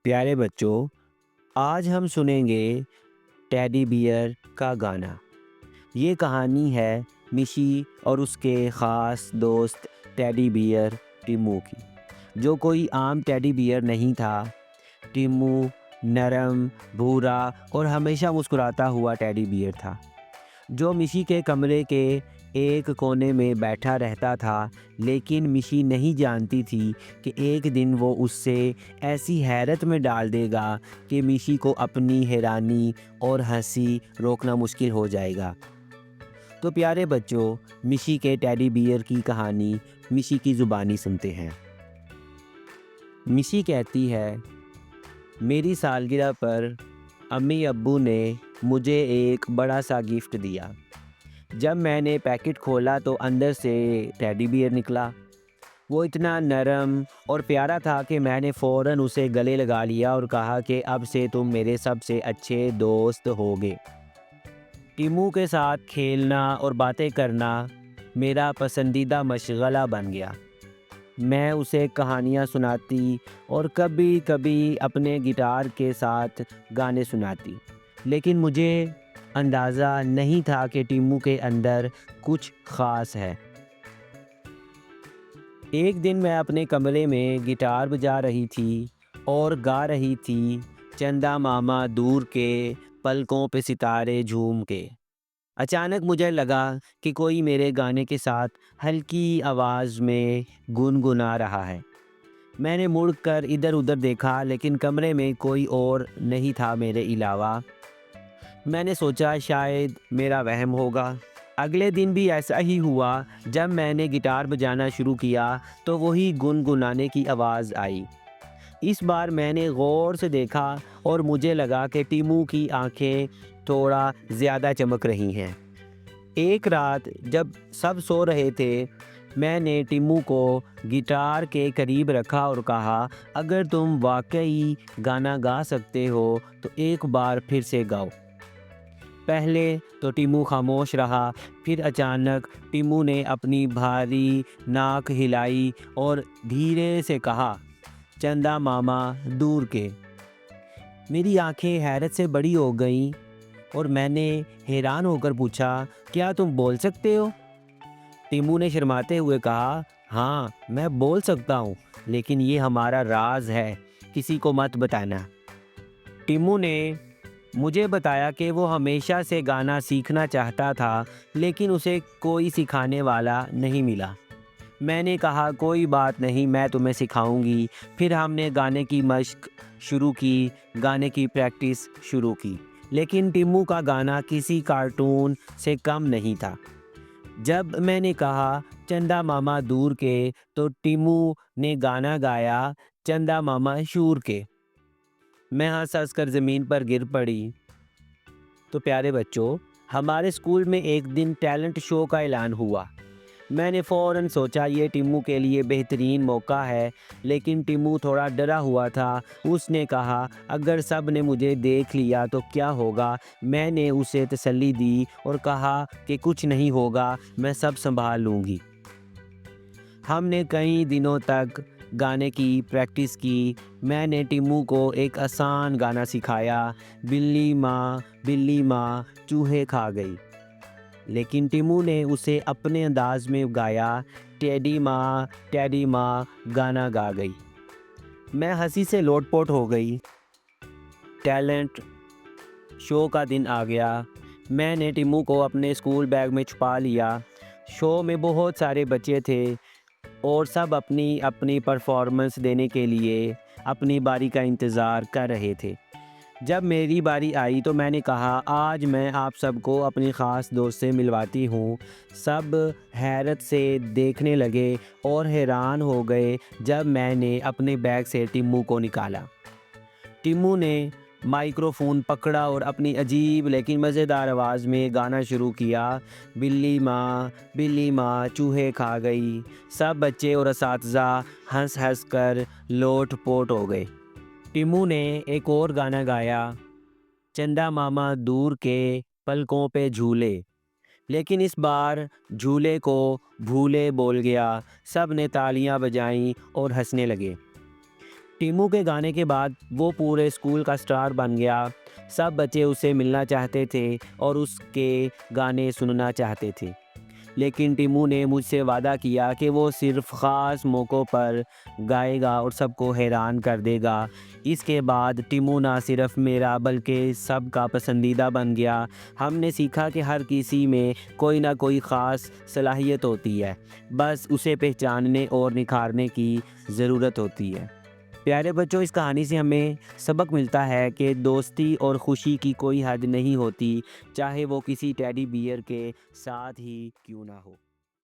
प्यारे बच्चों, आज हम सुनेंगे टेडी बियर का गाना। ये कहानी है मिशी और उसके ख़ास दोस्त टेडी बियर टिम्मू की, जो कोई आम टेडी बियर नहीं था। टिम्मू नरम, भूरा और हमेशा मुस्कुराता हुआ टेडी बियर था, जो मिशी के कमरे के एक कोने में बैठा रहता था। लेकिन मिशी नहीं जानती थी कि एक दिन वो उससे ऐसी हैरत में डाल देगा कि मिशी को अपनी हैरानी और हंसी रोकना मुश्किल हो जाएगा। तो प्यारे बच्चों, मिशी के टेडी बियर की कहानी मिशी की ज़ुबानी सुनते हैं। मिशी कहती है, मेरी सालगिरह पर अम्मी अब्बू ने मुझे एक बड़ा सा गिफ्ट दिया। जब मैंने पैकेट खोला तो अंदर से टेडी बियर निकला। वो इतना नरम और प्यारा था कि मैंने फ़ौरन उसे गले लगा लिया और कहा कि अब से तुम मेरे सबसे अच्छे दोस्त होगे। टिम्मू के साथ खेलना और बातें करना मेरा पसंदीदा मशगला बन गया। मैं उसे कहानियाँ सुनाती और कभी-कभी अपने गिटार के साथ गाने सुनाती। लेकिन मुझे अंदाज़ा नहीं था कि टिम्मू के अंदर कुछ ख़ास है। एक दिन मैं अपने कमरे में गिटार बजा रही थी और गा रही थी, चंदा मामा दूर के, पलकों पे सितारे झूम के। अचानक मुझे लगा कि कोई मेरे गाने के साथ हल्की आवाज़ में गुनगुना रहा है। मैंने मुड़कर इधर-उधर देखा, लेकिन कमरे में कोई और नहीं था मेरे अलावा। मैंने सोचा शायद मेरा वहम होगा। अगले दिन भी ऐसा ही हुआ। जब मैंने गिटार बजाना शुरू किया तो वही गुनगुनाने की आवाज़ आई। इस बार मैंने गौर से देखा और मुझे लगा कि टिम्मू की आंखें थोड़ा ज़्यादा चमक रही हैं। एक रात जब सब सो रहे थे, मैंने टिम्मू को गिटार के करीब रखा और कहा, अगर तुम वाकई गाना गा सकते हो तो एक बार फिर से गाओ। पहले तो टिम्मू खामोश रहा, फिर अचानक टिम्मू ने अपनी भारी नाक हिलाई और धीरे से कहा, चंदा मामा दूर के। मेरी आंखें हैरत से बड़ी हो गईं और मैंने हैरान होकर पूछा, क्या तुम बोल सकते हो? टिम्मू ने शर्माते हुए कहा, हाँ, मैं बोल सकता हूँ, लेकिन ये हमारा राज है, किसी को मत बताना। टिम्मू ने मुझे बताया कि वो हमेशा से गाना सीखना चाहता था, लेकिन उसे कोई सिखाने वाला नहीं मिला। मैंने कहा, कोई बात नहीं, मैं तुम्हें सिखाऊंगी। फिर हमने गाने की मश्क शुरू की, गाने की प्रैक्टिस शुरू की। लेकिन टिम्मू का गाना किसी कार्टून से कम नहीं था। जब मैंने कहा, चंदा मामा दूर के, तो टिम्मू ने गाना गाया, चंदा मामा शूर के। मैं हंस-हंस कर ज़मीन पर गिर पड़ी। तो प्यारे बच्चों, हमारे स्कूल में एक दिन टैलेंट शो का ऐलान हुआ। मैंने फ़ौरन सोचा ये टिम्मू के लिए बेहतरीन मौका है, लेकिन टिम्मू थोड़ा डरा हुआ था। उसने कहा, अगर सब ने मुझे देख लिया तो क्या होगा? मैंने उसे तसल्ली दी और कहा कि कुछ नहीं होगा, मैं सब संभाल लूँगी। हमने कई दिनों तक गाने की प्रैक्टिस की। मैंने टिम्मू को एक आसान गाना सिखाया, बिल्ली माँ चूहे खा गई। लेकिन टिम्मू ने उसे अपने अंदाज में गाया, टेडी माँ गाना गा गई। मैं हंसी से लोटपोट हो गई। टैलेंट शो का दिन आ गया। मैंने टिम्मू को अपने स्कूल बैग में छुपा लिया। शो में बहुत सारे बच्चे थे और सब अपनी अपनी परफॉर्मेंस देने के लिए अपनी बारी का इंतज़ार कर रहे थे। जब मेरी बारी आई तो मैंने कहा, आज मैं आप सबको अपनी ख़ास दोस्त से मिलवाती हूँ। सब हैरत से देखने लगे और हैरान हो गए जब मैंने अपने बैग से टिम्मू को निकाला। टिम्मू ने माइक्रोफोन पकड़ा और अपनी अजीब लेकिन मज़ेदार आवाज़ में गाना शुरू किया, बिल्ली माँ चूहे खा गई। सब बच्चे और असातिज़ा हंस हंस कर लोट-पोट हो गए। टिम्मू ने एक और गाना गाया, चंदा मामा दूर के, पलकों पे झूले। लेकिन इस बार झूले को भूले बोल गया। सब ने तालियां बजाईं और हंसने लगे। टीमू के गाने के बाद वो पूरे स्कूल का स्टार बन गया। सब बच्चे उससे मिलना चाहते थे और उसके गाने सुनना चाहते थे। लेकिन टीमू ने मुझसे वादा किया कि वो सिर्फ़ ख़ास मौक़ों पर गाएगा और सबको हैरान कर देगा। इसके बाद टीमू ना सिर्फ़ मेरा बल्कि सबका पसंदीदा बन गया। हमने सीखा कि हर किसी में कोई ना कोई ख़ास सलाहियत होती है, बस उसे पहचानने और निखारने की ज़रूरत होती है। प्यारे बच्चों, इस कहानी से हमें सबक मिलता है कि दोस्ती और खुशी की कोई हद नहीं होती, चाहे वो किसी टेडी बियर के साथ ही क्यों ना हो।